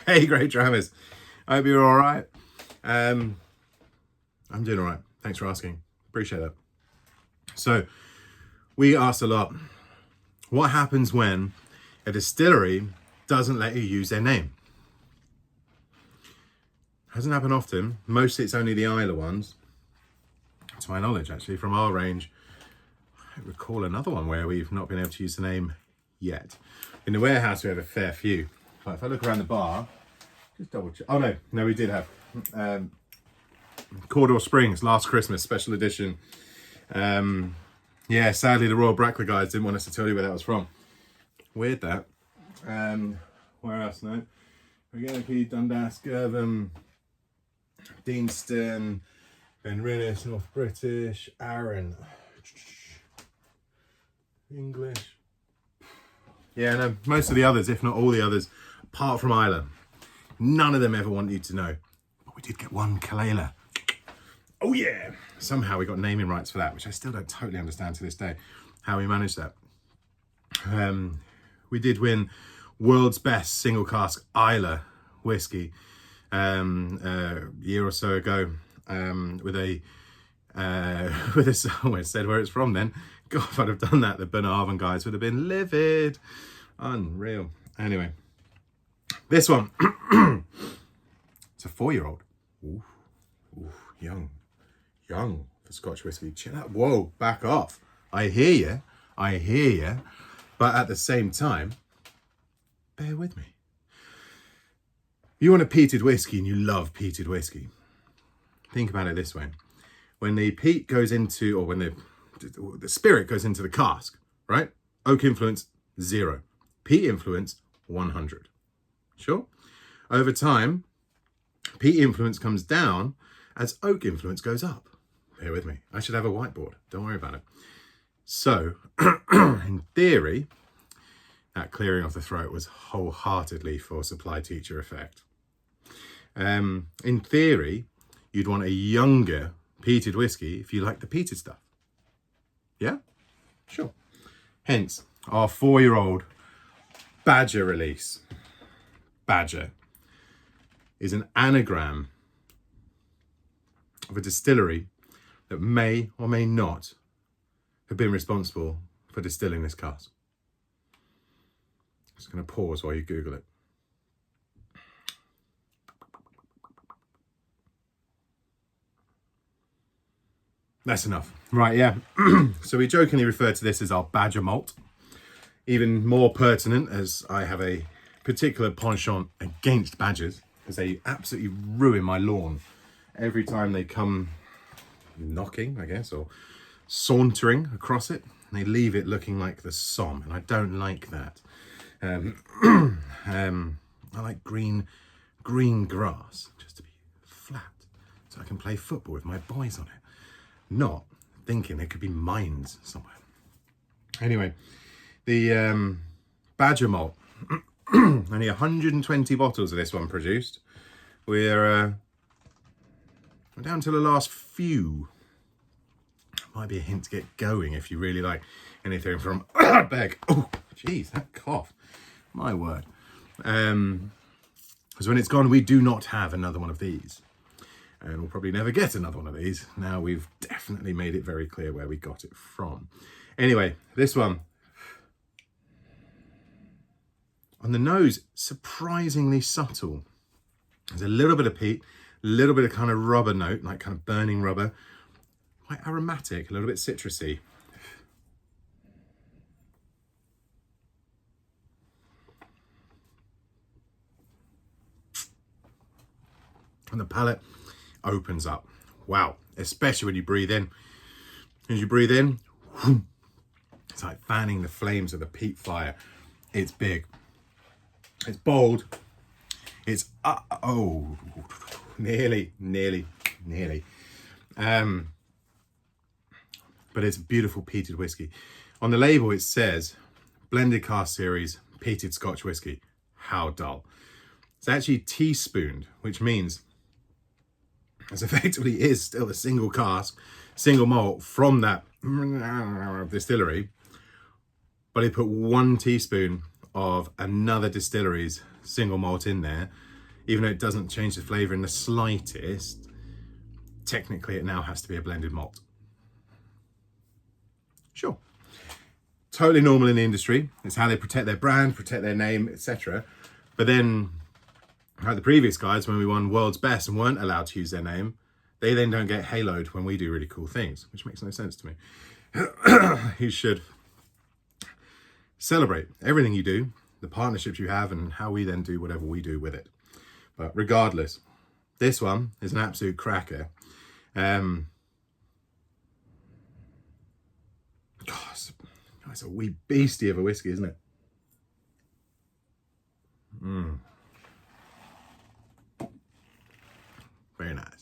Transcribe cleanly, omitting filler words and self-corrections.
Hey, great dramas. I hope you're all right. I'm doing all right. Thanks for asking. Appreciate that. So, we asked a lot, what happens when a distillery doesn't let you use their name? Hasn't happened often. Mostly it's only the Islay ones. To my knowledge, actually, from our range, I don't recall another one where we've not been able to use the name yet. In the warehouse, we have a fair few. But if I look around the bar, just double check. Oh, no, we did have Cawdor Springs, last Christmas, special edition. Yeah, sadly, the Royal Brackler guys didn't want us to tell you where that was from. Weird that. Where else? No. Regeniki, Dundas, Girvan, Deanston, Benrinnes, North British, Arran, English. Yeah, no, most of the others, if not all the others, apart from Ireland, none of them ever want you to know. But we did get one Kalala. Oh yeah! Somehow we got naming rights for that, which I still don't totally understand to this day, how we managed that. We did win world's best single cask Islay whiskey a year or so ago with a song. It said where it's from then. God, if I'd have done that, the Bunnahabhain guys would have been livid. Unreal. Anyway, this one. It's a 4-year-old. Ooh, young for Scotch whiskey. Chill out. Whoa, back off. I hear you. But at the same time, bear with me. You want a peated whiskey and you love peated whiskey. Think about it this way. When the peat goes into, or when the spirit goes into the cask, right? Oak influence, 0. Peat influence, 100. Sure? Over time, peat influence comes down as oak influence goes up. Bear with me. I should have a whiteboard. Don't worry about it. So, in theory, that clearing of the throat was wholeheartedly for supply teacher effect. In theory, you'd want a younger peated whiskey if you like the peated stuff. Yeah? Sure. Hence, our 4-year-old Badger release. Badger is an anagram of a distillery that may or may not have been responsible for distilling this cask. Just going to pause while you Google it. That's enough. Right, yeah. So we jokingly refer to this as our Badger malt. Even more pertinent, as I have a particular penchant against badgers, because they absolutely ruin my lawn every time they come knocking, I guess, or sauntering across it. They leave it looking like the Somme, and I don't like that. I like green grass, just to be flat, so I can play football with my boys on it. Not thinking there could be mines somewhere. Anyway, the Badger malt, only 120 bottles of this one produced. We're down to the last few. Might be a hint to get going if you really like anything from Beg. Oh, jeez, that cough. My word. Because when it's gone, we do not have another one of these. And we'll probably never get another one of these. Now we've definitely made it very clear where we got it from. Anyway, this one. On the nose, surprisingly subtle. There's a little bit of peat, a little bit of kind of rubber note, like kind of burning rubber. Quite aromatic, a little bit citrusy. And the palate opens up. Wow, especially when you breathe in. As you breathe in, it's like fanning the flames of the peat fire. It's big. It's bold. It's, nearly. But it's a beautiful peated whiskey. On the label it says, blended cask series, peated Scotch whiskey. How dull. It's actually teaspooned, which means as effectively is still a single cask, single malt from that distillery, but he put 1 teaspoon of another distillery's single malt in there even though it doesn't change the flavour in the slightest, technically it now has to be a blended malt. Sure. Totally normal in the industry. It's how they protect their brand, protect their name, etc. But then, like the previous guys, when we won World's Best and weren't allowed to use their name, they then don't get haloed when we do really cool things, which makes no sense to me. You should celebrate everything you do, the partnerships you have, and how we then do whatever we do with it. But regardless, this one is an absolute cracker. It's a wee beastie of a whiskey, isn't it? Very nice.